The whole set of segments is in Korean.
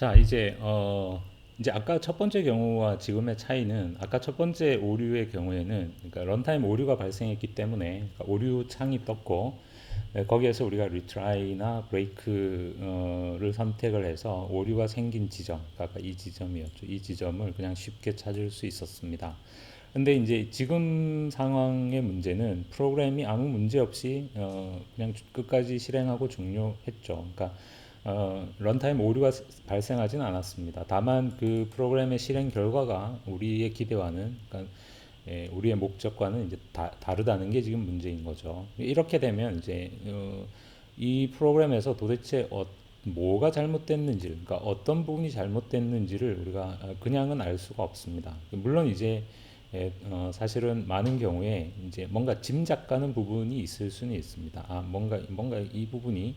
자, 이제 아까 첫 번째 경우와 지금의 차이는 아까 첫 번째 오류의 경우에는 그러니까 런타임 오류가 발생했기 때문에 그러니까 오류 창이 떴고 거기에서 우리가 리트라이나 브레이크를 선택을 해서 오류가 생긴 지점, 그러니까 아까 이 지점이었죠. 이 지점을 그냥 쉽게 찾을 수 있었습니다. 근데 이제 지금 상황의 문제는 프로그램이 아무 문제 없이 그냥 끝까지 실행하고 종료했죠. 그러니까 런타임 오류가 발생하지는 않았습니다. 다만 그 프로그램의 실행 결과가 우리의 기대와는 그러니까 우리의 목적과는 이제 다르다는 게 지금 문제인 거죠. 이렇게 되면 이제 이 프로그램에서 도대체 뭐가 잘못됐는지를, 그러니까 어떤 부분이 잘못됐는지를 우리가 그냥은 알 수가 없습니다. 물론 이제 사실은 많은 경우에 이제 뭔가 짐작 가는 부분이 있을 수는 있습니다. 뭔가 이 부분이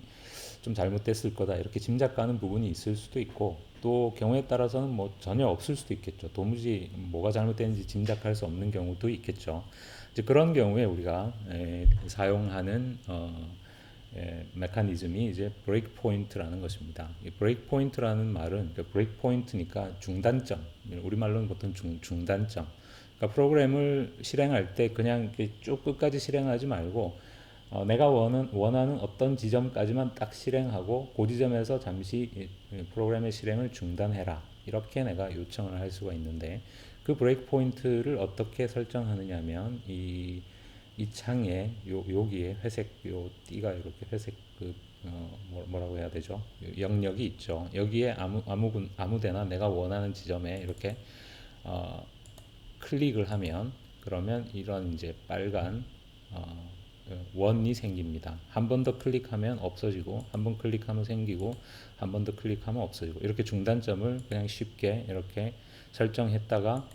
좀 잘못됐을 거다 이렇게 짐작 가는 부분이 있을 수도 있고 또 경우에 따라서는 뭐 전혀 없을 수도 있겠죠. 도무지 뭐가 잘못됐는지 짐작할 수 없는 경우도 있겠죠. 이제 그런 경우에 우리가 사용하는 메커니즘이 이제 브레이크 포인트라는 것입니다. 이 브레이크 포인트라는 말은 브레이크 포인트니까 중단점, 우리말로는 보통 중단점. 그러니까 프로그램을 실행할 때 그냥 이렇게 쭉 끝까지 실행하지 말고 내가 원하는 어떤 지점까지만 딱 실행하고 그 지점에서 잠시 프로그램의 실행을 중단해라. 이렇게 내가 요청을 할 수가 있는데 그 브레이크 포인트를 어떻게 설정하느냐면 이 창에 여기에 회색 요 띠가 이렇게 회색 뭐라고 해야 되죠? 영역이 있죠. 여기에 아무 데나 내가 원하는 지점에 이렇게 어, 클릭을 하면 그러면 이런 이제 빨간 어, 원이 생깁니다. 한 번 더 클릭하면 없어지고 한 번 클릭하면 생기고 한 번 더 클릭하면 없어지고 이렇게 중단점을 그냥 쉽게 이렇게 설정했다가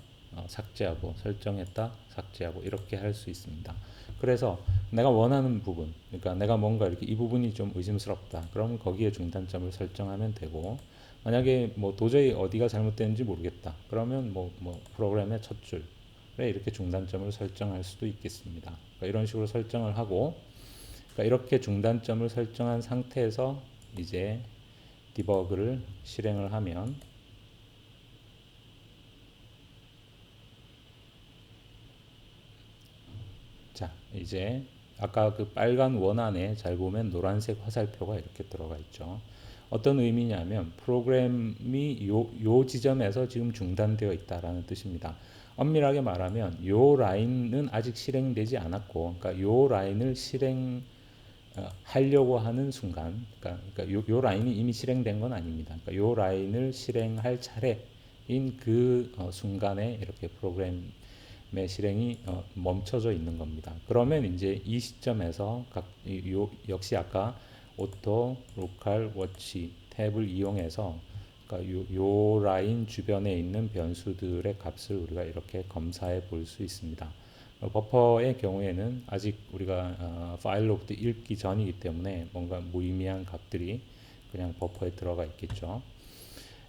삭제하고 설정했다 삭제하고 이렇게 할 수 있습니다. 그래서 내가 원하는 부분, 그러니까 내가 뭔가 이렇게 이 부분이 좀 의심스럽다. 그러면 거기에 중단점을 설정하면 되고 만약에 뭐 도저히 어디가 잘못되는지 모르겠다. 그러면 뭐 프로그램의 첫 줄에 이렇게 중단점을 설정할 수도 있겠습니다. 그러니까 이런 식으로 설정을 하고 그러니까 이렇게 중단점을 설정한 상태에서 이제 디버그를 실행을 하면 자 이제 아까 그 빨간 원 안에 잘 보면 노란색 화살표가 이렇게 들어가 있죠. 어떤 의미냐면 프로그램이 요 지점에서 지금 중단되어 있다라는 뜻입니다. 엄밀하게 말하면 요 라인은 아직 실행되지 않았고, 그러니까 요 라인을 하려고 하는 순간, 그러니까 요 라인이 이미 실행된 건 아닙니다. 그러니까 요 라인을 실행할 차례인 그 순간에 이렇게 프로그램의 실행이 멈춰져 있는 겁니다. 그러면 이제 이 시점에서 역시 아까 오토, 로컬, 워치 탭을 이용해서 그러니까 요 라인 주변에 있는 변수들의 값을 우리가 이렇게 검사해 볼 수 있습니다. 버퍼의 경우에는 아직 우리가 파일로부터 읽기 전이기 때문에 뭔가 무의미한 값들이 그냥 버퍼에 들어가 있겠죠.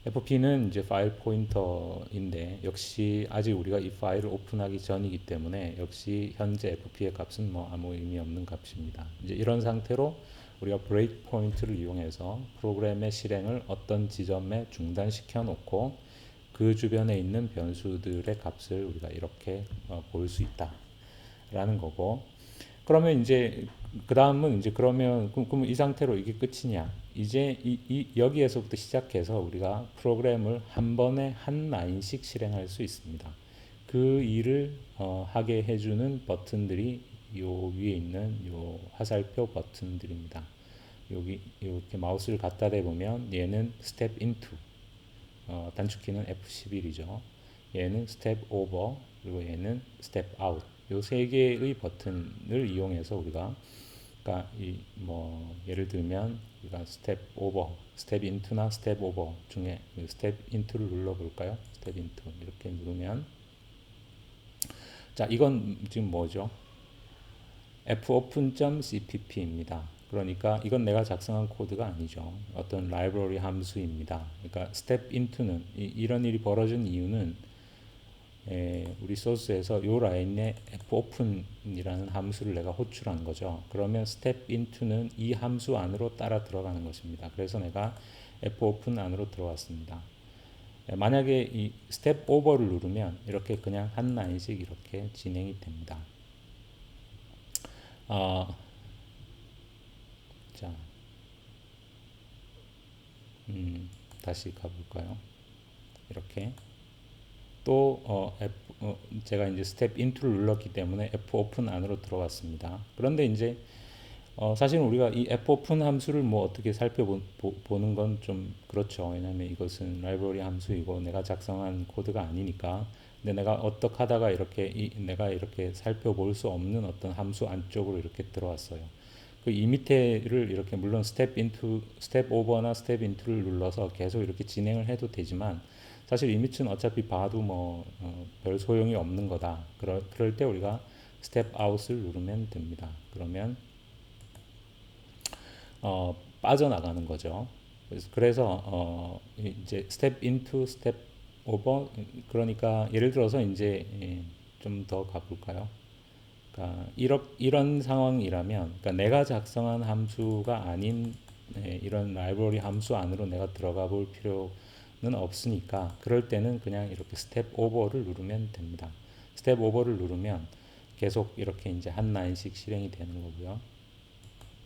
FP는 이제 파일 포인터인데 역시 아직 우리가 이 파일을 오픈하기 전이기 때문에 역시 현재 FP의 값은 뭐 아무 의미 없는 값입니다. 이제 이런 상태로 우리가 브레이크 포인트를 이용해서 프로그램의 실행을 어떤 지점에 중단시켜 놓고 그 주변에 있는 변수들의 값을 우리가 이렇게 볼 수 있다라는 거고 그러면 이제 그 다음은 이제 그러면 이 상태로 이게 끝이냐? 이제 여기에서부터 시작해서 우리가 프로그램을 한 번에 한 라인씩 실행할 수 있습니다. 그 일을 하게 해주는 버튼들이 요 위에 있는 요 화살표 버튼들입니다. 여기 이렇게 마우스를 갖다 대보면 얘는 스텝 인투 단축키는 F11이죠. 얘는 스텝 오버 그리고 얘는 스텝 아웃 요 세 개의 버튼을 이용해서 우리가 그러니까 뭐 예를 들면 우리가 스텝 오버, 스텝 인투나 스텝 오버 중에 스텝 인투를 눌러 볼까요? 스텝 인투 이렇게 누르면 자 이건 지금 뭐죠? fopen.cpp입니다. 그러니까 이건 내가 작성한 코드가 아니죠. 어떤 라이브러리 함수입니다. 그러니까 스텝 인투는 이런 일이 벌어진 이유는 우리 소스에서 이 라인에 fopen이라는 함수를 내가 호출한 거죠. 그러면 step into는 이 함수 안으로 따라 들어가는 것입니다. 그래서 내가 fopen 안으로 들어왔습니다. 만약에 이 스텝 오버를 누르면 이렇게 그냥 한 라인씩 이렇게 진행이 됩니다. 자, 다시 가볼까요? 이렇게 또 제가 이제 스텝 인투를 눌렀기 때문에 fopen 안으로 들어왔습니다. 그런데 이제 사실 우리가 이 fopen 함수를 뭐 어떻게 살펴보는 건 좀 그렇죠. 왜냐하면 이것은 라이브러리 함수이고 내가 작성한 코드가 아니니까. 근데 내가 어떻게 하다가 이렇게 내가 이렇게 살펴볼 수 없는 어떤 함수 안쪽으로 이렇게 들어왔어요. 그 이 밑에를 이렇게 물론 스텝 오버나 스텝 인투를 눌러서 계속 이렇게 진행을 해도 되지만 사실 이 밑은 어차피 봐도 뭐 별 소용이 없는 거다. 그럴 때 우리가 스텝 아웃을 누르면 됩니다. 그러면 빠져나가는 거죠. 그래서 이제 스텝 인투 스텝 오버 그러니까 예를 들어서 이제 좀 더 가볼까요? 그러니까 이런 상황이라면 그러니까 내가 작성한 함수가 아닌 이런 라이브러리 함수 안으로 내가 들어가 볼 필요는 없으니까 그럴 때는 그냥 이렇게 스텝 오버를 누르면 됩니다. 스텝 오버를 누르면 계속 이렇게 이제 한 라인씩 실행이 되는 거고요.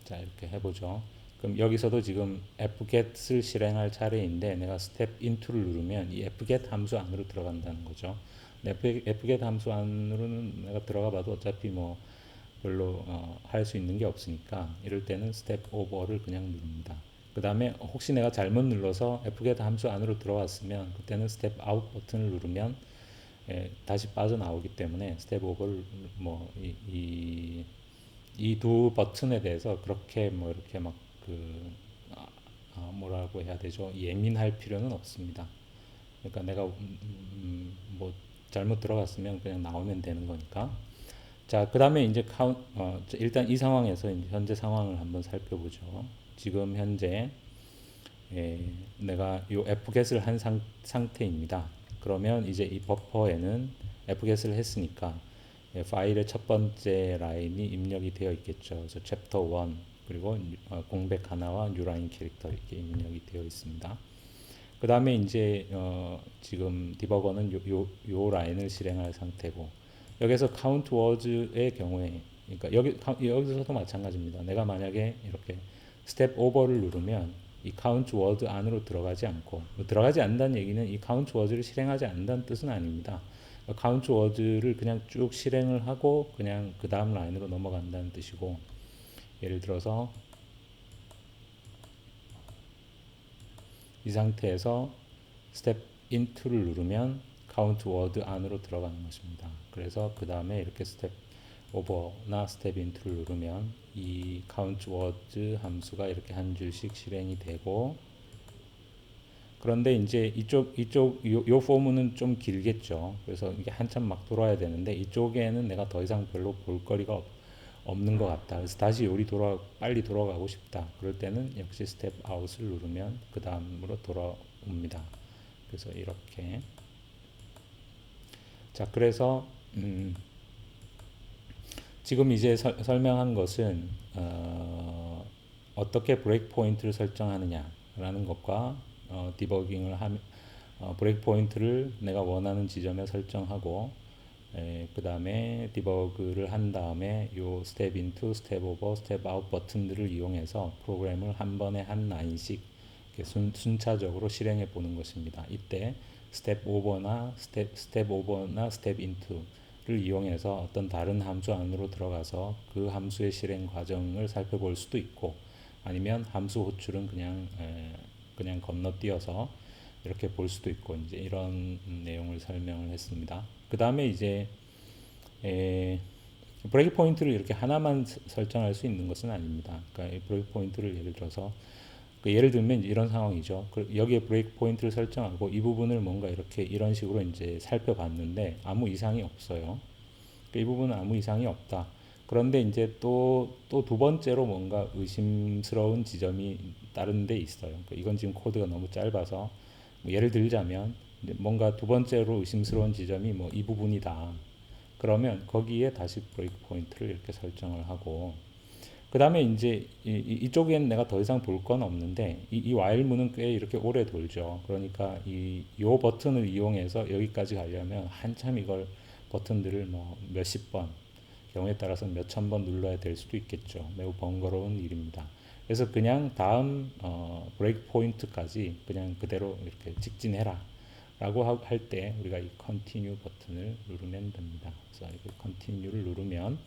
자, 이렇게 해보죠. 그럼 여기서도 지금 fget을 실행할 차례인데 내가 step into를 누르면 이 fget 함수 안으로 들어간다는 거죠. fget 함수 안으로는 내가 들어가 봐도 어차피 뭐 별로 할 수 있는 게 없으니까 이럴 때는 step over를 그냥 누릅니다. 그 다음에 혹시 내가 잘못 눌러서 fget 함수 안으로 들어왔으면 그때는 step out 버튼을 누르면 다시 빠져나오기 때문에 step over를 뭐 이 두 버튼에 대해서 그렇게 뭐 이렇게 막 그 뭐라고 해야 되죠? 예민할 필요는 없습니다. 그러니까 내가 뭐 잘못 들어갔으면 그냥 나오면 되는 거니까. 자, 그 다음에 이제 일단 이 상황에서 이제 현재 상황을 한번 살펴보죠. 지금 현재 내가 요 fget을 한 상태입니다. 그러면 이제 이 버퍼에는 fget을 했으니까 파일의 첫 번째 라인이 입력이 되어 있겠죠. 그래서 챕터 1 그리고 공백 하나와 뉴라인 캐릭터 이렇게 입력이 되어 있습니다. 그 다음에 이제 지금 디버거는 요 라인을 실행할 상태고 여기서 count words의 경우에 그러니까 여기서도 마찬가지입니다. 내가 만약에 이렇게 스텝 오버를 누르면 이 count word 안으로 들어가지 않고 들어가지 않는다는 얘기는 이 count words를 실행하지 않는다는 뜻은 아닙니다. count words를 그냥 쭉 실행을 하고 그냥 그 다음 라인으로 넘어간다는 뜻이고 예를 들어서 이 상태에서 스텝 into를 누르면 count word 안으로 들어가는 것입니다. 그래서 그 다음에 이렇게 스텝 오버나 스텝 into를 누르면 이 count word 함수가 이렇게 한 줄씩 실행이 되고 그런데 이제 요 포문은 좀 길겠죠. 그래서 이게 한참 막 돌아야 되는데 이쪽에는 내가 더 이상 별로 볼 거리가 없는 것 같다. 그래서 다시 빨리 돌아가고 싶다. 그럴 때는 역시 스텝 아웃을 누르면 그 다음으로 돌아옵니다. 그래서 이렇게. 자, 그래서 지금 이제 설명한 것은 어떻게 브레이크 포인트를 설정하느냐라는 것과 디버깅을 하면 브레이크 포인트를 내가 원하는 지점에 설정하고 그 다음에 디버그를 한 다음에 요 스텝 인투, 스텝 오버, 스텝 아웃 버튼들을 이용해서 프로그램을 한 번에 한 라인씩 순차적으로 실행해 보는 것입니다. 이때 스텝 오버나 스텝 인투를 이용해서 어떤 다른 함수 안으로 들어가서 그 함수의 실행 과정을 살펴볼 수도 있고 아니면 함수 호출은 그냥 건너뛰어서 이렇게 볼 수도 있고 이제 이런 내용을 설명을 했습니다. 그 다음에 이제 브레이크 포인트를 이렇게 하나만 설정할 수 있는 것은 아닙니다. 그러니까 이 브레이크 포인트를 예를 들어서 예를 들면 이런 상황이죠. 여기에 브레이크 포인트를 설정하고 이 부분을 뭔가 이렇게 이런 식으로 이제 살펴봤는데 아무 이상이 없어요. 이 부분은 아무 이상이 없다. 그런데 이제 또 두 번째로 뭔가 의심스러운 지점이 다른 데 있어요. 이건 지금 코드가 너무 짧아서 예를 들자면 뭔가 두 번째로 의심스러운 지점이 뭐 이 부분이다. 그러면 거기에 다시 브레이크 포인트를 이렇게 설정을 하고 그 그 다음에 이제 이쪽엔 내가 더 이상 볼 건 없는데 이 while문은 꽤 이렇게 오래 돌죠. 그러니까 요 버튼을 이용해서 여기까지 가려면 한참 이걸 버튼들을 뭐 몇십 번, 경우에 따라서 몇천 번 눌러야 될 수도 있겠죠. 매우 번거로운 일입니다. 그래서 그냥 다음 브레이크 포인트까지 그냥 그대로 이렇게 직진해라 라고 할 때 우리가 이 continue 버튼을 누르면 됩니다. 그래서 이렇게 continue를 누르면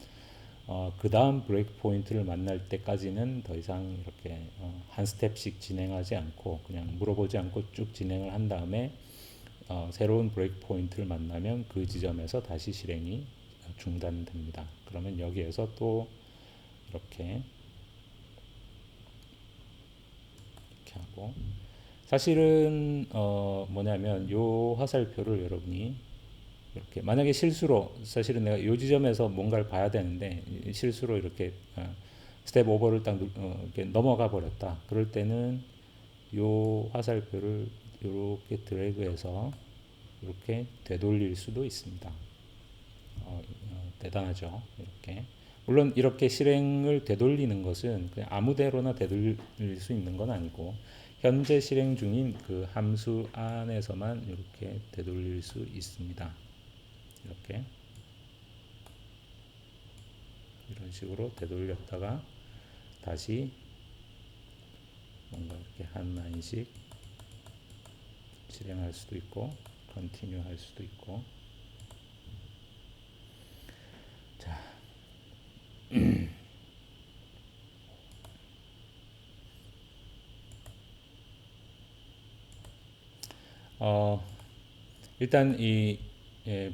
그 다음 브레이크 포인트를 만날 때까지는 더 이상 이렇게 한 스텝씩 진행하지 않고 그냥 물어보지 않고 쭉 진행을 한 다음에 새로운 브레이크 포인트를 만나면 그 지점에서 다시 실행이 중단됩니다. 그러면 여기에서 또 이렇게 하고 사실은 뭐냐면 요 화살표를 여러분이 이렇게 만약에 실수로 사실은 내가 요 지점에서 뭔가를 봐야 되는데 실수로 이렇게 스텝 오버를 딱 이렇게 넘어가 버렸다. 그럴 때는 요 화살표를 이렇게 드래그해서 이렇게 되돌릴 수도 있습니다. 대단하죠. 이렇게 물론 이렇게 실행을 되돌리는 것은 그냥 아무데로나 되돌릴 수 있는 건 아니고 현재 실행 중인 그 함수 안에서만 이렇게 되돌릴 수 있습니다. 이렇게 이런 식으로 되돌렸다가 다시 뭔가 이렇게 한 라인씩 실행할 수도 있고 컨티뉴 할 수도 있고 자 일단 이 예,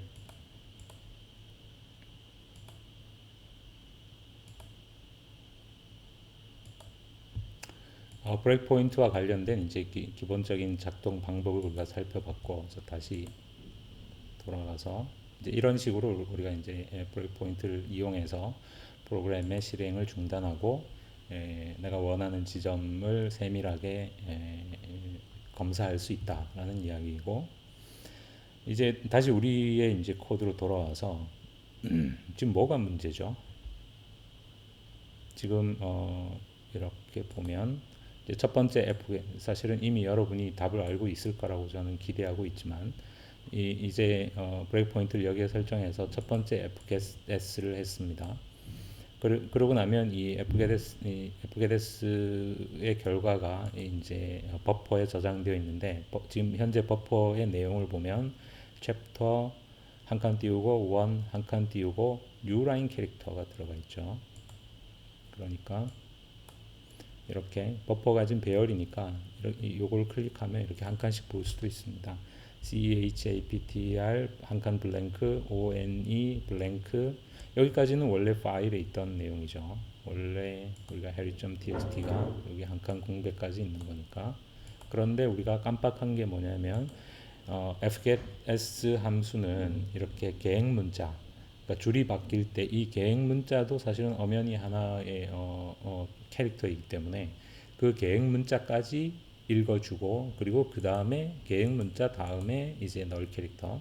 브레이크 포인트와 관련된 이제 기본적인 작동 방법을 우리가 살펴봤고, 그래서 다시 돌아가서 이제 이런 식으로 우리가 이제 브레이크 포인트를 이용해서 프로그램의 실행을 중단하고 내가 원하는 지점을 세밀하게 검사할 수 있다라는 이야기이고, 이제 다시 우리의 이제 코드로 돌아와서 지금 뭐가 문제죠? 지금 이렇게 보면 이제 첫 번째 F 사실은 이미 여러분이 답을 알고 있을 거라고 저는 기대하고 있지만 이제 브레이크 포인트를 여기에 설정해서 첫 번째 fgetS를 했습니다. 그러고 나면 이 fgetS의 결과가 이제 버퍼에 저장되어 있는데 지금 현재 버퍼의 내용을 보면 챕터 한 칸 띄우고 원 한 칸 띄우고 new line 캐릭터가 들어가 있죠. 그러니까 이렇게 버퍼가 지금 배열이니까 이걸 클릭하면 이렇게 한 칸씩 볼 수도 있습니다. chapter 한 칸 블랭크 one 블랭크 여기까지는 원래 파일에 있던 내용이죠. 원래 우리가 harry.txt가 여기 한 칸 공백까지 있는 거니까. 그런데 우리가 깜빡한 게 뭐냐면 fgetS 함수는 이렇게 계획 문자 그러니까 줄이 바뀔 때 이 계획 문자도 사실은 엄연히 하나의 캐릭터이기 때문에 그 계획 문자까지 읽어주고 그리고 그 다음에 계획 문자 다음에 이제 널 캐릭터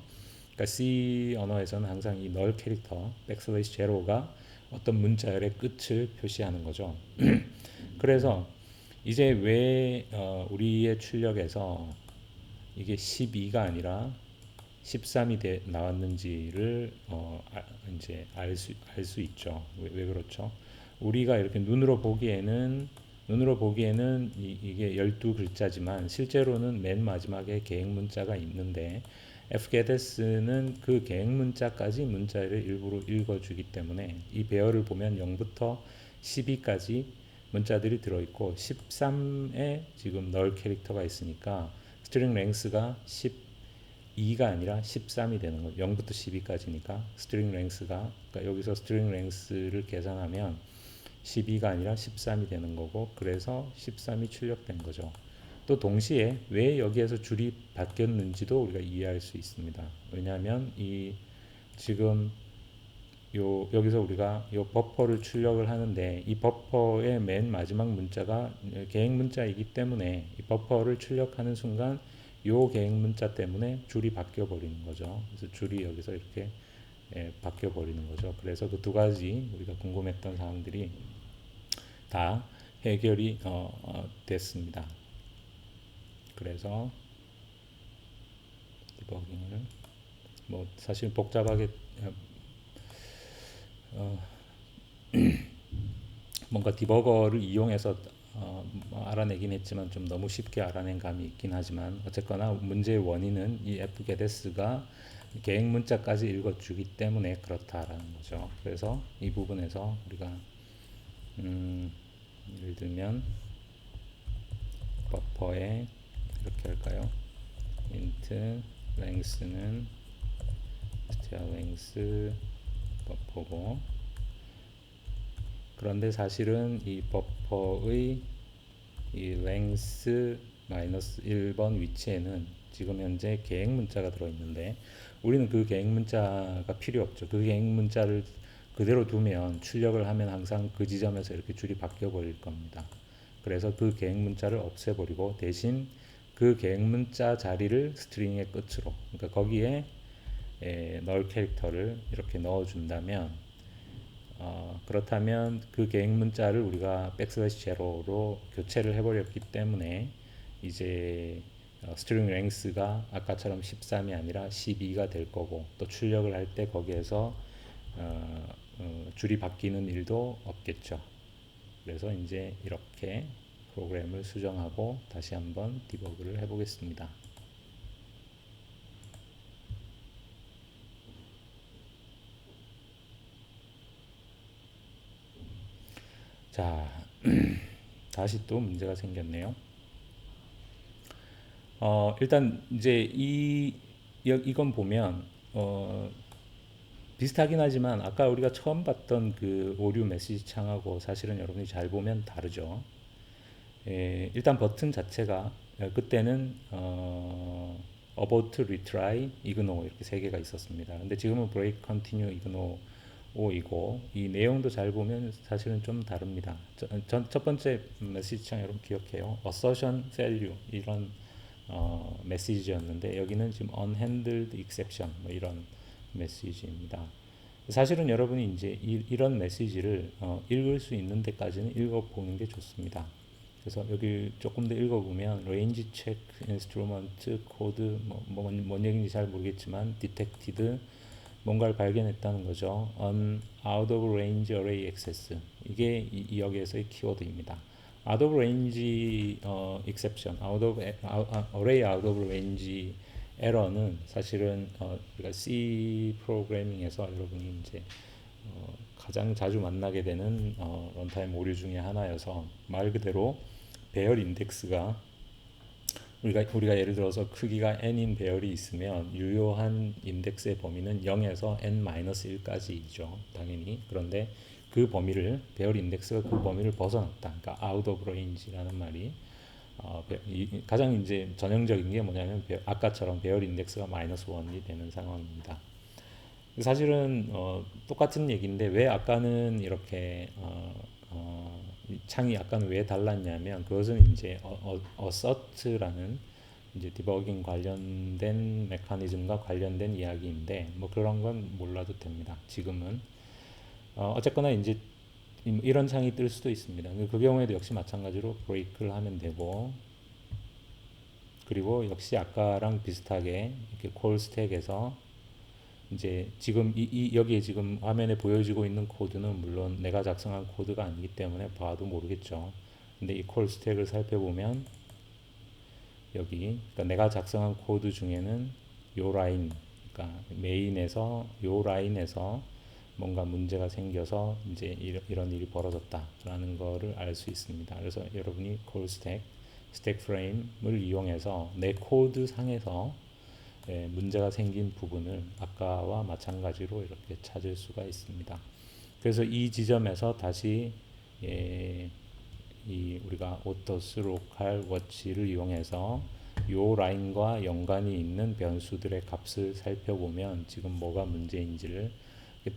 그러니까 C 언어에서는 항상 이 널 캐릭터 백슬래시 제로가 어떤 문자열의 끝을 표시하는 거죠. 그래서 이제 왜 우리의 출력에서 이게 12가 아니라 13이 나왔는지를 이제 알 수 있죠. 왜 그렇죠? 우리가 이렇게 눈으로 보기에는 이게 12글자지만 실제로는 맨 마지막에 계획 문자가 있는데 fgetS는 그 계획 문자까지 문자를 일부러 읽어주기 때문에 이 배열을 보면 0부터 12까지 문자들이 들어있고 13에 지금 널 캐릭터가 있으니까 스트링 랭스가 12가 아니라 13이 되는 거죠. 0부터 12까지니까 스트링 랭스가 그러니까 여기서 스트링 랭스를 계산하면 12가 아니라 13이 되는 거고 그래서 13이 출력된 거죠. 또 동시에 왜 여기에서 줄이 바뀌었는지도 우리가 이해할 수 있습니다. 왜냐하면 이 지금 여기서 우리가 요 버퍼를 출력을 하는데 이 버퍼의 맨 마지막 문자가 계획 문자이기 때문에 이 버퍼를 출력하는 순간 요 계획 문자 때문에 줄이 바뀌어 버리는 거죠. 그래서 줄이 여기서 이렇게 바뀌어 버리는 거죠. 그래서 그 두 가지 우리가 궁금했던 사항들이 다 해결이 됐습니다. 그래서 디버깅을 뭐 사실 복잡하게 어, 뭔가 디버거를 이용해서 뭐 알아내긴 했지만 좀 너무 쉽게 알아낸 감이 있긴 하지만 어쨌거나 문제의 원인은 이 fgetS가 계획 문자까지 읽어주기 때문에 그렇다라는 거죠. 그래서 이 부분에서 우리가 예를 들면 버퍼에 이렇게 할까요? int length는 str length 버퍼고, 그런데 사실은 이 버퍼의 이 length 마이너스 1번 위치에는 지금 현재 계획 문자가 들어있는데 우리는 그 계획 문자가 필요 없죠. 그 계획 문자를 그대로 두면 출력을 하면 항상 그 지점에서 이렇게 줄이 바뀌어 버릴 겁니다. 그래서 그 계획 문자를 없애버리고 대신 그 계획 문자 자리를 스트링의 끝으로, 그러니까 거기에 널 캐릭터를 이렇게 넣어준다면 그렇다면 그 계획 문자를 우리가 백슬래시 제로로 교체를 해버렸기 때문에 이제 스트링 랭스가 아까처럼 13이 아니라 12가 될 거고, 또 출력을 할 때 거기에서 줄이 바뀌는 일도 없겠죠. 그래서 이제 이렇게 프로그램을 수정하고 다시 한번 디버그를 해보겠습니다. 자, 다시 또 문제가 생겼네요. 일단 이제 이건 보면 비슷하긴 하지만 아까 우리가 처음 봤던 그 오류 메시지 창하고 사실은 여러분이 잘 보면 다르죠. 일단 버튼 자체가 그때는 about retry, ignore 이렇게 세 개가 있었습니다. 근데 지금은 break, continue, ignore 이고 이 내용도 잘 보면 사실은 좀 다릅니다. 첫 번째 메시지 창 여러분 기억해요. assertion value 이런 메시지였는데 여기는 지금 unhandled exception 뭐 이런 메시지입니다. 사실은 여러분이 이제 이런 메시지를 읽을 수 있는 데까지는 읽어보는 게 좋습니다. 그래서 여기 조금 더 읽어보면 range check instrument code 뭔 얘기인지 잘 모르겠지만 detected 뭔가를 발견했다는 거죠. on out of range array access 이게 여기에서의 키워드입니다. out of range exception, array out of range 에러는 사실은 우리가 C 프로그래밍에서 여러분이 이제 가장 자주 만나게 되는 런타임 오류 중에 하나여서 말 그대로 배열 인덱스가 우리가 예를 들어서 크기가 n인 배열이 있으면 유효한 인덱스의 범위는 0에서 n-1까지이죠. 당연히. 그런데 그 범위를 배열 인덱스가 그 범위를 벗어났다. 그러니까 out of range라는 말이 가장 이제 전형적인 게 뭐냐면 아까처럼 배열 인덱스가 -1이 되는 상황입니다. 사실은 똑같은 얘기인데 왜 아까는 이렇게 창이 아까는 왜 달랐냐면 그것은 이제 assert라는 이제 디버깅 관련된 메커니즘과 관련된 이야기인데 뭐 그런 건 몰라도 됩니다. 지금은 어쨌거나 이제 이런 창이 뜰 수도 있습니다. 그 경우에도 역시 마찬가지로 브레이크를 하면 되고, 그리고 역시 아까랑 비슷하게 이렇게 콜 스택에서 이제 지금 여기에 지금 화면에 보여지고 있는 코드는 물론 내가 작성한 코드가 아니기 때문에 봐도 모르겠죠. 근데 이 콜 스택을 살펴보면 여기 그러니까 내가 작성한 코드 중에는 요 라인, 그러니까 메인에서 요 라인에서 뭔가 문제가 생겨서 이제 이런 일이 벌어졌다라는 거를 알 수 있습니다. 그래서 여러분이 콜 스택 프레임을 이용해서 내 코드 상에서 문제가 생긴 부분을 아까와 마찬가지로 이렇게 찾을 수가 있습니다. 그래서 이 지점에서 다시 이 우리가 오토스 로컬 워치를 이용해서 요 라인과 연관이 있는 변수들의 값을 살펴보면 지금 뭐가 문제인지를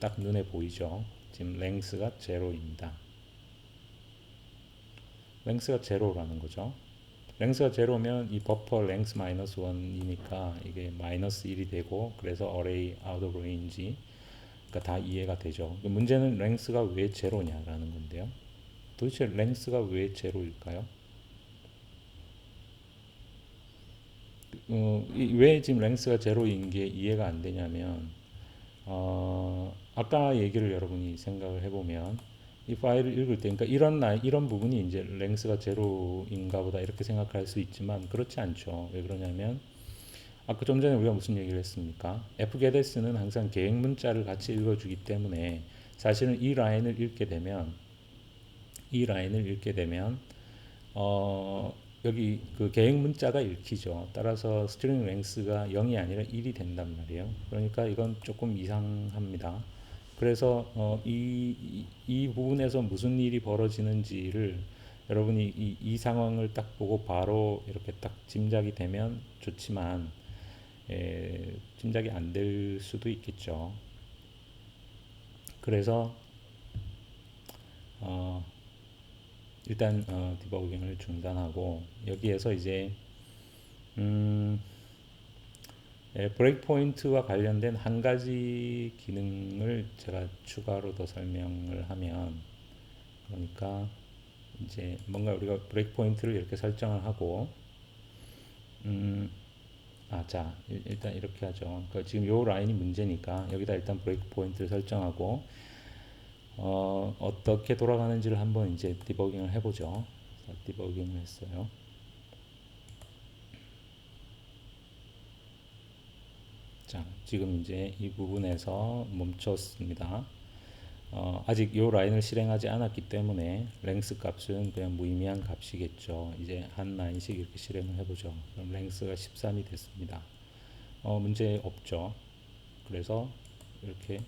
딱 눈에 보이죠. 지금 length가 제로입니다. length가 제로라는 거죠. length가 제로면 이 버퍼 length -1이니까 이게 -1이 되고 그래서 array out of range 그러니까 다 이해가 되죠. 문제는 length가 왜 제로냐라는 건데요. 도대체 랭스가 왜 제로일까요? 왜 지금 랭스가 제로인 게 이해가 안 되냐면 아까 얘기를 여러분이 생각을 해보면 이 파일을 읽을 때, 그러니까 이런 부분이 이제 랭스가 제로인가 보다 이렇게 생각할 수 있지만 그렇지 않죠. 왜 그러냐면 아까 좀 전에 우리가 무슨 얘기를 했습니까? fgetS는 항상 계획 문자를 같이 읽어주기 때문에 사실은 이 라인을 읽게 되면 여기 그 계획 문자가 읽히죠. 따라서 스트링 랭스가 0이 아니라 1이 된단 말이에요. 그러니까 이건 조금 이상합니다. 그래서 이 부분에서 무슨 일이 벌어지는지를 여러분이 이 상황을 딱 보고 바로 이렇게 딱 짐작이 되면 좋지만 짐작이 안 될 수도 있겠죠. 그래서 어, 일단 디버깅을 중단하고 여기에서 이제 음, 브레이크 포인트와 관련된 한 가지 기능을 제가 추가로 더 설명을 하면, 그러니까 이제 뭔가 우리가 브레이크 포인트를 이렇게 설정을 하고 자, 일단 이렇게 하죠. 그러니까 지금 요 라인이 문제니까 여기다 일단 브레이크 포인트를 설정하고 어떻게 돌아가는지를 한번 이제 디버깅을 해보죠. 자, 디버깅을 했어요. 자, 지금 이제 이 부분에서 멈췄습니다. 아직 이 라인을 실행하지 않았기 때문에 랭스 값은 그냥 무의미한 값이겠죠. 이제 한 라인씩 이렇게 실행을 해보죠. 그럼 랭스가 13이 됐습니다. 문제 없죠. 그래서 이렇게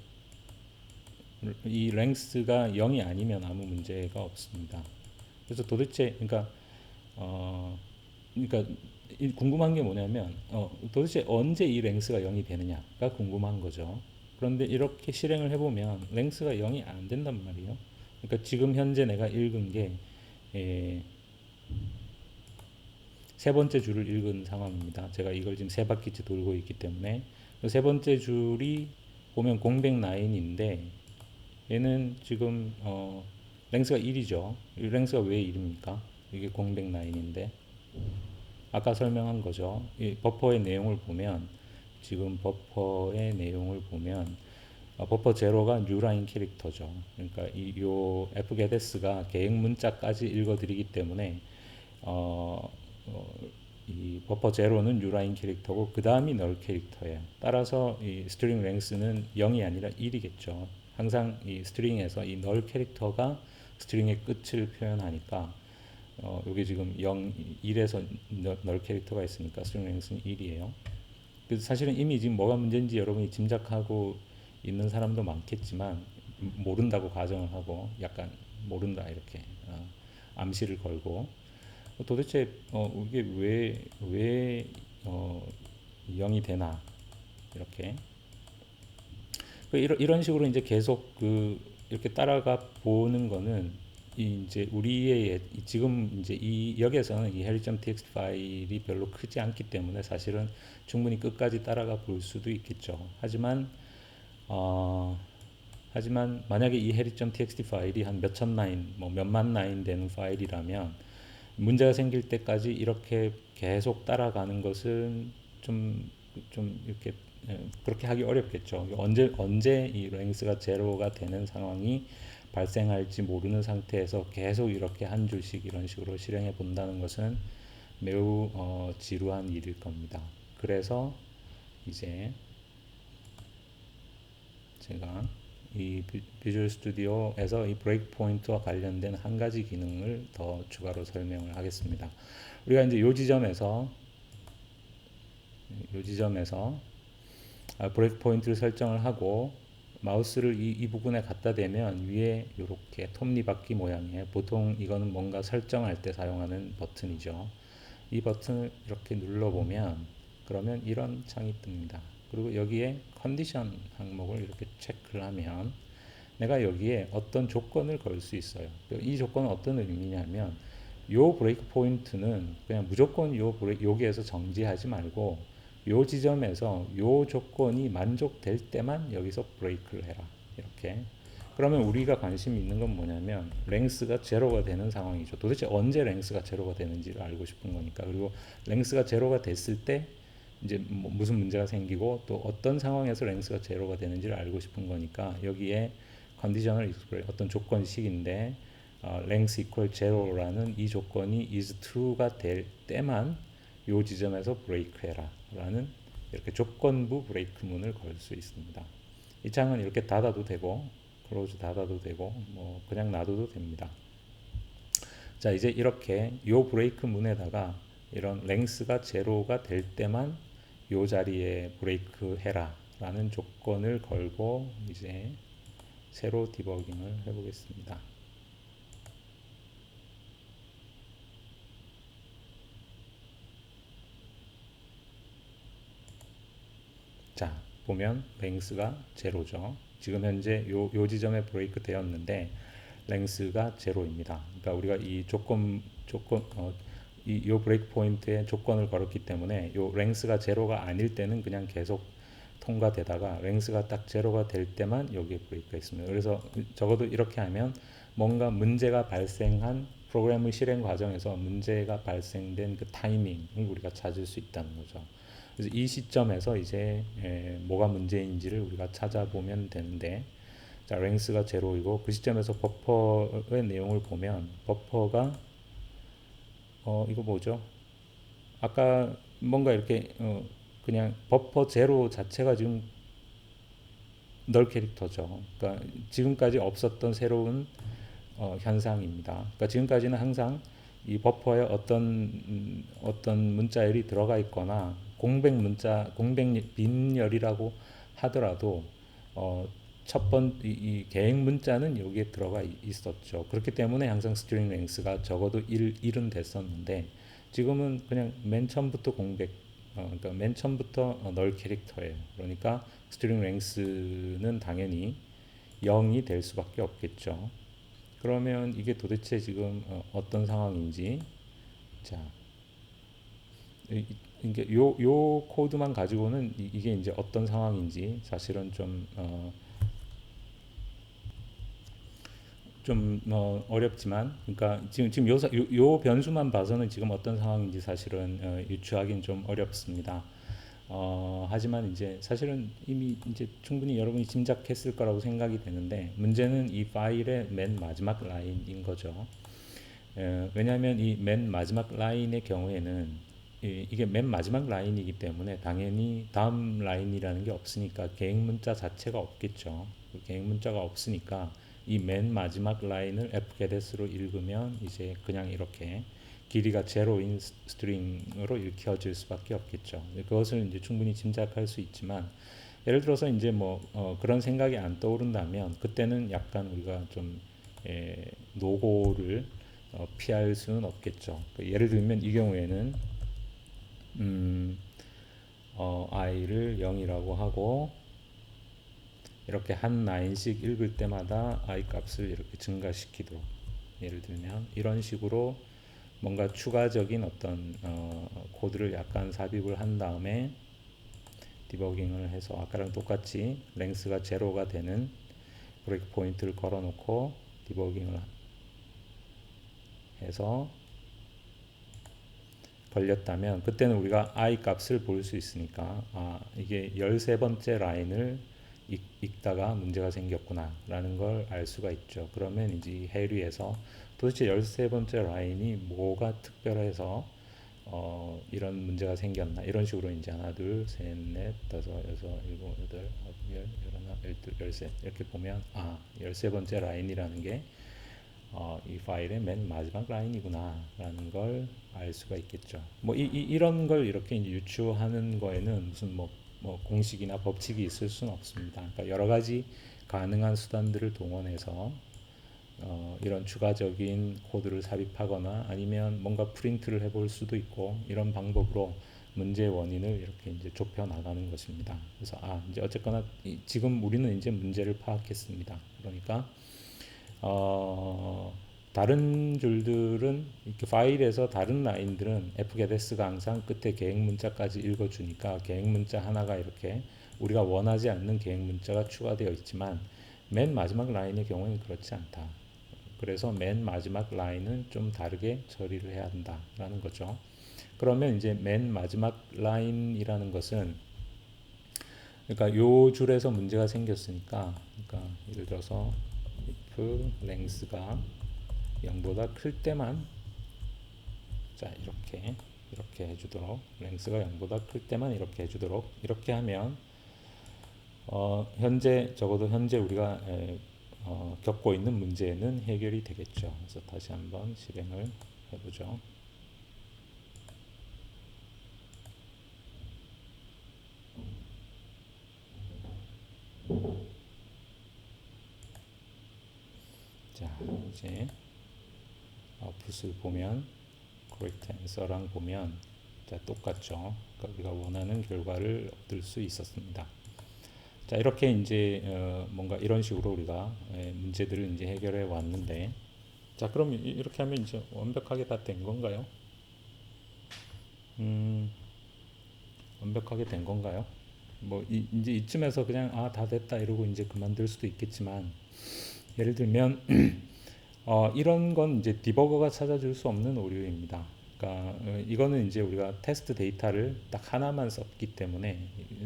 이 랭스가 0이 아니면 아무 문제가 없습니다. 그래서 도대체 그러니까 궁금한 게 뭐냐면 도대체 언제 이 랭스가 0이 되느냐가 궁금한 거죠. 그런데 이렇게 실행을 해보면 랭스가 0이 안 된단 말이에요. 그러니까 지금 현재 내가 읽은 게 세 번째 줄을 읽은 상황입니다. 제가 이걸 지금 세 바퀴째 돌고 있기 때문에 세 번째 줄이 보면 공백 라인인데 얘는 지금 랭스가 1이죠. 랭스가 왜 1입니까? 이게 공백 라인인데 아까 설명한 거죠. 이 버퍼의 내용을 보면 지금 버퍼의 내용을 보면 버퍼 제로가 뉴라인 캐릭터죠. 그러니까 요 fgetS가 계획 문자까지 읽어드리기 때문에 이 버퍼 제로는 뉴라인 캐릭터고 그 다음이 널 캐릭터예요. 따라서 이 스트링 랭스는 0이 아니라 1이겠죠. 항상 이 스트링에서 이 널 캐릭터가 스트링의 끝을 표현하니까 여기 지금 0, 1에서 널 캐릭터가 있으니까 스트링 랭스는 1이에요. 그래서 사실은 이미 지금 뭐가 문제인지 여러분이 짐작하고 있는 사람도 많겠지만 모른다고 가정을 하고 약간 모른다 이렇게 암시를 걸고 도대체 이게 왜 0이 되나 이렇게 이런 식으로 이제 계속 이렇게 따라가 보는 거는 이제 우리의 지금 이제 이 여기에서는 이 hello.txt 파일이 별로 크지 않기 때문에 사실은 충분히 끝까지 따라가 볼 수도 있겠죠. 하지만 만약에 이 hello.txt 파일이 한 몇천 라인, 뭐 몇만 라인 되는 파일이라면 문제가 생길 때까지 이렇게 계속 따라가는 것은 좀 이렇게 그렇게 하기 어렵겠죠. 언제 이 랭스가 제로가 되는 상황이 발생할지 모르는 상태에서 계속 이렇게 한 줄씩 이런 식으로 실행해 본다는 것은 매우 지루한 일일 겁니다. 그래서 이제 제가 이 비주얼 스튜디오에서 이 브레이크 포인트와 관련된 한 가지 기능을 더 추가로 설명을 하겠습니다. 우리가 이제 요 지점에서 브레이크 포인트를 설정을 하고 마우스를 이 부분에 갖다 대면 위에 이렇게 톱니바퀴 모양의, 보통 이거는 뭔가 설정할 때 사용하는 버튼이죠. 이 버튼을 이렇게 눌러보면 그러면 이런 창이 뜹니다. 그리고 여기에 컨디션 항목을 이렇게 체크를 하면 내가 여기에 어떤 조건을 걸 수 있어요. 이 조건은 어떤 의미냐면 요 브레이크 포인트는 그냥 무조건 여기에서 정지하지 말고 요 지점에서 요 조건이 만족될 때만 여기서 브레이크를 해라. 이렇게. 그러면 우리가 관심 있는 건 뭐냐면 랭스가 제로가 되는 상황이죠. 도대체 언제 랭스가 제로가 되는지를 알고 싶은 거니까. 그리고 랭스가 제로가 됐을 때 이제 뭐 무슨 문제가 생기고 또 어떤 상황에서 랭스가 제로가 되는지를 알고 싶은 거니까 여기에 컨디셔널 익스프레 어떤 조건식인데 length equal 제로라는 이 조건이 is true가 될 때만 이 지점에서 브레이크 해라 라는 이렇게 조건부 브레이크 문을 걸 수 있습니다. 이 창은 이렇게 닫아도 되고 클로즈 닫아도 되고 뭐 그냥 놔둬도 됩니다. 자, 이제 이렇게 요 브레이크 문에다가 이런 랭스가 제로가 될 때만 요 자리에 브레이크 해라 라는 조건을 걸고 이제 새로 디버깅을 해보겠습니다. 자, 보면 랭스가 제로죠. 지금 현재 요 지점에 브레이크 되었는데 랭스가 제로입니다. 그러니까 우리가 이 요 브레이크 포인트에 조건을 걸었기 때문에 요 랭스가 제로가 아닐 때는 그냥 계속 통과되다가 랭스가 딱 제로가 될 때만 여기에 브레이크가 있습니다. 그래서 적어도 이렇게 하면 뭔가 문제가 발생한 프로그램의 실행 과정에서 문제가 발생된 그 타이밍을 우리가 찾을 수 있다는 거죠. 그래서 이 시점에서 이제 뭐가 문제인지를 우리가 찾아보면 되는데, 자, 랭스가 제로이고 그 시점에서 버퍼의 내용을 보면 버퍼가 이거 뭐죠? 아까 뭔가 이렇게 그냥 버퍼 제로 자체가 지금 널 캐릭터죠. 그러니까 지금까지 없었던 새로운 현상입니다. 그러니까 지금까지는 항상 이 버퍼에 어떤 문자열이 들어가 있거나 공백 빈열이라고 하더라도 첫 번 이 계획 문자는 여기에 들어가 있었죠. 그렇기 때문에 항상 스트링 랭스가 적어도 1은 됐었는데 지금은 그냥 맨 처음부터 그러니까 맨 처음부터 널 캐릭터예요. 그러니까 스트링 랭스는 당연히 0이 될 수밖에 없겠죠. 그러면 이게 도대체 지금 어떤 상황인지, 자, 이게 요 코드만 가지고는 이게 이제 어떤 상황인지 사실은 좀 어렵지만, 그러니까 지금 요 변수만 봐서는 지금 어떤 상황인지 사실은 유추하기는 좀 어렵습니다. 하지만 이제 사실은 이미 이제 충분히 여러분이 짐작했을 거라고 생각이 되는데 문제는 이 파일의 맨 마지막 라인인 거죠. 왜냐하면 이 맨 마지막 라인의 경우에는 이게 맨 마지막 라인이기 때문에 당연히 다음 라인이라는 게 없으니까 계획 문자 자체가 없겠죠. 그 계획 문자가 없으니까 이 맨 마지막 라인을 fgetS로 읽으면 이제 그냥 이렇게 길이가 제로인 스트링으로 읽혀질 수밖에 없겠죠. 그것을 이제 충분히 짐작할 수 있지만 예를 들어서 이제 뭐 그런 생각이 안 떠오른다면 그때는 약간 우리가 좀 노고를 피할 수는 없겠죠. 예를 들면 이 경우에는 i를 0이라고 하고 이렇게 한 라인씩 읽을 때마다 i 값을 이렇게 증가시키도록, 예를 들면 이런 식으로 뭔가 추가적인 어떤 코드를 약간 삽입을 한 다음에 디버깅을 해서 아까랑 똑같이 랭스가 제로가 되는 브레이크 포인트를 걸어 놓고 디버깅을 해서 걸렸다면 그때는 우리가 i 값을 볼 수 있으니까 이게 13번째 라인을 읽다가 문제가 생겼구나 라는 걸 알 수가 있죠. 그러면 이제 해류에서 도대체 13번째 라인이 뭐가 특별해서 이런 문제가 생겼나, 이런 식으로 이제 하나 둘 셋 넷 다섯 여섯 일곱 여덟 아홉 열 열하나 열둘 열셋 이렇게 보면 13번째 라인이라는 게 이 파일의 맨 마지막 라인이구나 라는 걸 알 수가 있겠죠. 뭐 이런 걸 이렇게 이제 유추하는 거에는 무슨 뭐 공식이나 법칙이 있을 수는 없습니다. 그러니까 여러 가지 가능한 수단들을 동원해서 이런 추가적인 코드를 삽입하거나 아니면 뭔가 프린트를 해볼 수도 있고 이런 방법으로 문제의 원인을 이렇게 이제 좁혀 나가는 것입니다. 그래서 이제 어쨌거나 지금 우리는 이제 문제를 파악했습니다. 그러니까 다른 줄들은 이렇게 파일에서 다른 라인들은 fgetS가 항상 끝에 계획 문자까지 읽어주니까 계획 문자 하나가 이렇게 우리가 원하지 않는 계획 문자가 추가되어 있지만 맨 마지막 라인의 경우에는 그렇지 않다. 그래서 맨 마지막 라인은 좀 다르게 처리를 해야 한다라는 거죠. 그러면 이제 맨 마지막 라인이라는 것은 그러니까 요 줄에서 문제가 생겼으니까 그러니까 예를 들어서 if length가 0보다 클 때만 자 이렇게 해주도록 length가 0보다 클 때만 이렇게 해주도록 이렇게 하면 현재 적어도 현재 우리가 겪고 있는 문제는 해결이 되겠죠. 그래서 다시 한번 실행을 해보죠. 자 이제 아웃풋을 보면 correct answer랑 보면 자 똑같죠. 그러니까 우리가 원하는 결과를 얻을 수 있었습니다. 자 이렇게 이제 뭔가 이런 식으로 우리가 문제들을 이제 해결해 왔는데 자 그럼 이렇게 하면 이제 완벽하게 다 된 건가요? 완벽하게 된 건가요? 뭐 이제 이쯤에서 그냥 아 다 됐다 이러고 이제 그만둘 수도 있겠지만 예를 들면 이런 건 이제 디버거가 찾아줄 수 없는 오류입니다. 그러니까 이거는 이제 우리가 테스트 데이터를 딱 하나만 썼기 때문에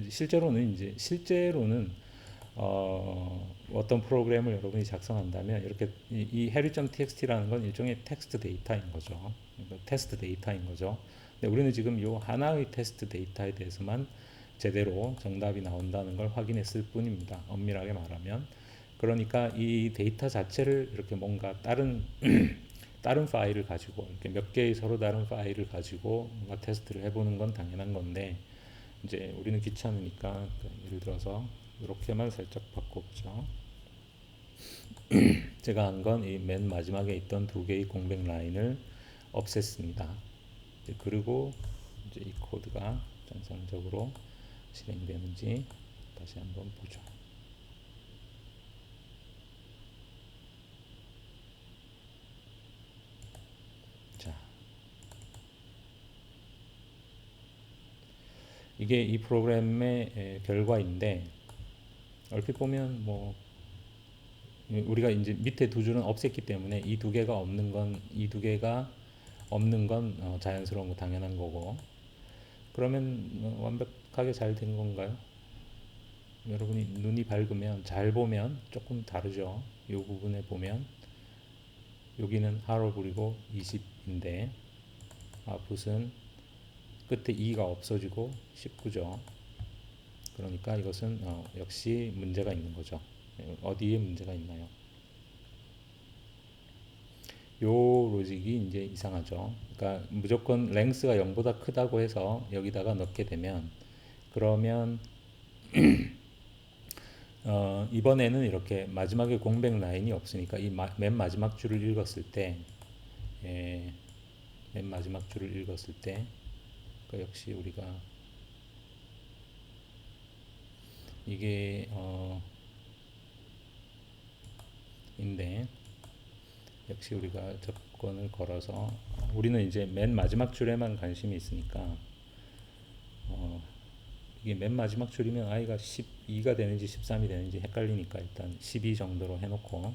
실제로는 어떤 프로그램을 여러분이 작성한다면 이렇게 이 해리.txt라는 건 일종의 텍스트 데이터인 거죠. 그러니까 테스트 데이터인 거죠. 근데 우리는 지금 이 하나의 테스트 데이터에 대해서만 제대로 정답이 나온다는 걸 확인했을 뿐입니다. 엄밀하게 말하면. 그러니까 이 데이터 자체를 이렇게 뭔가 다른 다른 파일을 가지고 이렇게 몇 개의 서로 다른 파일을 가지고 뭔가 테스트를 해보는 건 당연한 건데 이제 우리는 귀찮으니까 예를 들어서 이렇게만 살짝 바꿔보죠. 제가 한 건 이 맨 마지막에 있던 두 개의 공백 라인을 없앴습니다. 그리고 이제 이 코드가 정상적으로 실행되는지 다시 한번 보죠. 자, 이게 이 프로그램의 결과인데 얼핏 보면 뭐 우리가 이제 밑에 두 줄은 없앴기 때문에 이 두 개가 없는 건 자연스러운 거 당연한 거고 그러면 완벽하게 잘 된 건가요? 여러분이 눈이 밝으면 잘 보면 조금 다르죠. 이 부분에 보면 여기는 하로블이고 20인데 아웃풋은 끝에 2가 없어지고 19죠. 그러니까 이것은 역시 문제가 있는 거죠. 어디에 문제가 있나요? 요 로직이 이제 이상하죠. 그러니까 무조건 랭스가 0보다 크다고 해서 여기다가 넣게 되면 그러면 이번에는 이렇게 마지막에 공백 라인이 없으니까 맨 마지막 줄을 읽었을 때 맨 마지막 줄을 읽었을 때 역시 우리가 이게 인데 역시 우리가 접근을 걸어서 우리는 이제 맨 마지막 줄에만 관심이 있으니까 이게 맨 마지막 줄이면 i가 12가 되는지 13이 되는지 헷갈리니까 일단 12 정도로 해놓고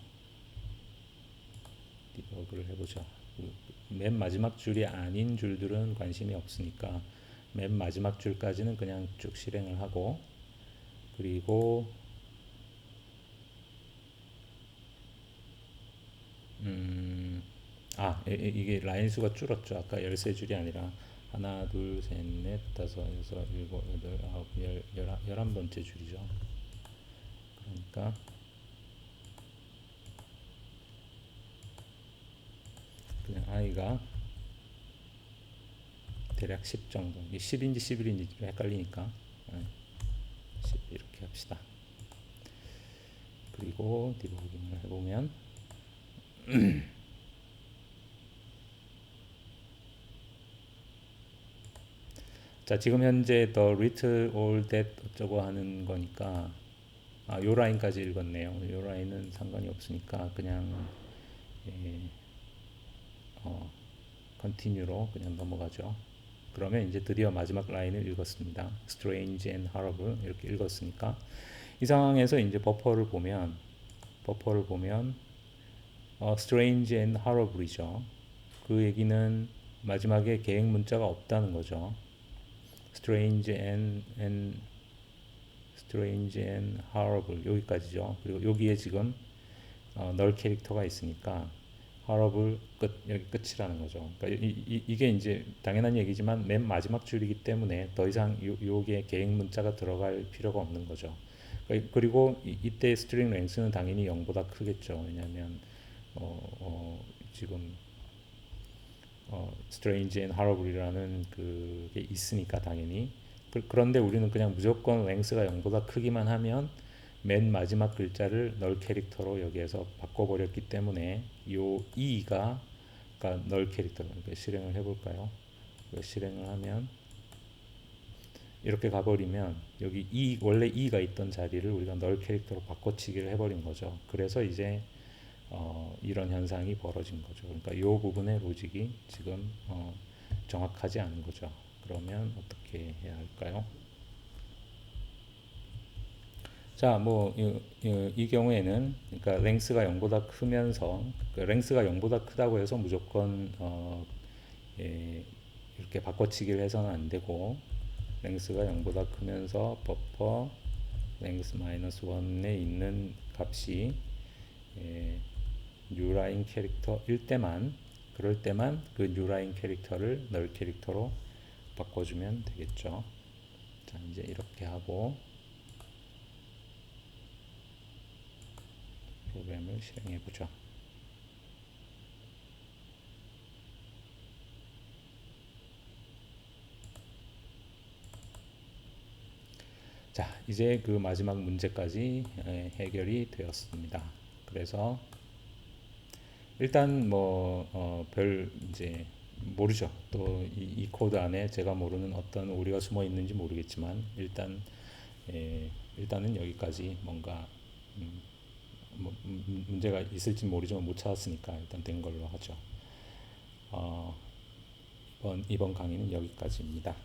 디버그를 해보죠. 맨 마지막 줄이 아닌 줄들은 관심이 없으니까 맨 마지막 줄까지는 그냥 쭉 실행을 하고 그리고 이게 라인 수가 줄었죠. 아까 13줄이 아니라 하나, 둘, 셋, 넷, 다섯, 여섯, 일곱, 여덟, 아홉, 열, 11번째 줄이죠. 그러니까 그냥 i가 대략 10 정도. 10인지 11인지 헷갈리니까 10 이렇게 합시다. 그리고 디버깅을 해보면 자 지금 현재 the little all that 어쩌고 하는 거니까 요 라인까지 읽었네요. 요 라인은 상관이 없으니까 그냥 continue로 그냥 넘어가죠. 그러면 이제 드디어 마지막 라인을 읽었습니다. strange and horrible 이렇게 읽었으니까 이 상황에서 이제 버퍼를 보면 버퍼를 보면 strange and horrible이죠. 그 얘기는 마지막에 계획 문자가 없다는 거죠. strange and horrible 여기까지죠. 그리고 여기에 지금 널 캐릭터가 있으니까 horrible 끝 여기 끝이라는 거죠. 그러니까 이게 이제 당연한 얘기지만 맨 마지막 줄이기 때문에 더 이상 요게 계획 문자가 들어갈 필요가 없는 거죠. 그리고 이때 스트링 랭스는 당연히 0보다 크겠죠. 왜냐하면 지금 strange and horrible이라는 그게 있으니까 당연히. 그런데 우리는 그냥 무조건 랭스가 0보다 크기만 하면 맨 마지막 글자를 널 캐릭터로 여기에서 바꿔버렸기 때문에 요 e가 그러니까 널 캐릭터 그러니까 실행을 해볼까요? 실행을 하면 이렇게 가버리면 여기 원래 e가 있던 자리를 우리가 널 캐릭터로 바꿔치기를 해버린 거죠. 그래서 이제 이런 현상이 벌어진 거죠. 그러니까 이 부분의 로직이 지금 정확하지 않은 거죠. 그러면 어떻게 해야 할까요? 자, 뭐 이 경우에는 그러니까 랭스가 0보다 크면서 랭스가 0보다 크다고 해서 무조건 이렇게 바꿔치기를 해서는 안 되고 랭스가 0보다 크면서 버퍼 랭스 마이너스 1에 있는 값이 뉴라인 캐릭터일 때만 그럴 때만 그 뉴라인 캐릭터를 널 캐릭터로 바꿔주면 되겠죠. 자, 이제 이렇게 하고 프로그램을 실행해 보죠. 자, 이제 그 마지막 문제까지 해결이 되었습니다. 그래서 일단 뭐 별 이제 모르죠. 또 이 코드 안에 제가 모르는 어떤 오류가 숨어 있는지 모르겠지만 일단은 여기까지 뭔가 뭐 문제가 있을지 모르지만 못 찾았으니까 일단 된 걸로 하죠. 이번 강의는 여기까지입니다.